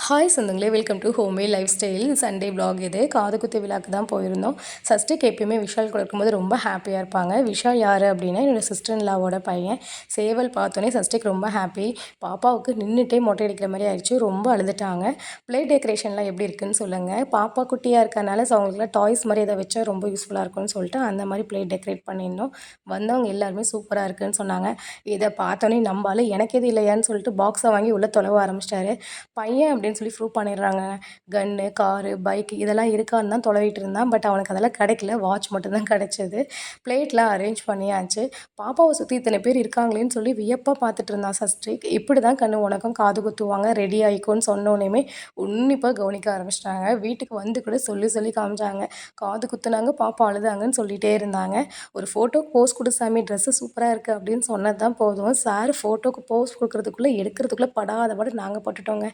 Hi சொந்தங்களே, welcome to home lifestyle. Sunday vlog இது. காது குத்து விழாக்கு தான் போயிருந்தோம். சஷ்டிக்கு எப்பயுமே விஷால் கூட இருக்கும்போது ரொம்ப ஹாப்பியாக இருப்பாங்க. விஷால் யார் அப்படின்னா என்னோடய சிஸ்டர் இன் லாவோட பையன். சேவல் பார்த்தோன்னே சஷ்டிக்கு ரொம்ப ஹாப்பி. பாப்பாவுக்கு நின்றுட்டே மொட்டை அடிக்கிற மாதிரி ஆயிடுச்சு. ரொம்ப அழுதுட்டாங்க. ப்ளே டெக்கரேஷன்லாம் எப்படி இருக்குன்னு சொல்லுங்கள். பாப்பா குட்டியாக இருக்கறனால அவங்களுக்குலாம் டாய்ஸ் மாதிரி எதை வச்சா ரொம்ப யூஸ்ஃபுல்லாக இருக்கும்னு சொல்லிட்டு அந்த மாதிரி ப்ளே டெக்கரேட் பண்ணியிருந்தோம். வந்தவங்க எல்லாருமே சூப்பராக இருக்குன்னு சொன்னாங்க. இதை பார்த்தோன்னே நம்பால் எனக்கு எது இல்லையான்னு சொல்லிட்டு பாக்ஸை வாங்கி உள்ளே தொலைவ ஆரம்பிச்சிட்டாரு. பையன் அப்படின்னு சொல்லி ப்ரூவ் பண்ணிடுறாங்க. கன்னு, காரு, பைக் இதெல்லாம் இருக்கான்னு தான் தொலைவிட்டு இருந்தான். பட் அவனுக்கு அதெல்லாம் கிடைக்கல. வாட்ச் மட்டும்தான் கிடச்சிது. பிளேட்லாம் அரேஞ்ச் பண்ணியாச்சு. பாப்பாவை சுற்றி இத்தனை பேர் இருக்காங்களேன்னு சொல்லி வியப்பாக பார்த்துட்டு இருந்தான் சஷ்டி. இப்படி தான் கண்ணு உனக்கும் காது குத்துவாங்க, ரெடி ஆகிக்கோன்னு சொன்னோன்னே உன்னிப்பாக கவனிக்க ஆரம்பிச்சிட்டாங்க. வீட்டுக்கு வந்து கூட சொல்லி சொல்லி காமிச்சாங்க. காது குத்துனாங்க, பாப்பா அழுதாங்கன்னு சொல்லிகிட்டே இருந்தாங்க. ஒரு ஃபோட்டோக்கு போஸ் கொடு சாமி, ட்ரெஸ்ஸு சூப்பராக இருக்குது அப்படின்னு சொன்னது தான் போதும். சார் ஃபோட்டோக்கு போஸ் கொடுக்குறதுக்குள்ளே எடுக்கிறதுக்குள்ளே படாத பாடு நாங்கள் பட்டுட்டோங்க.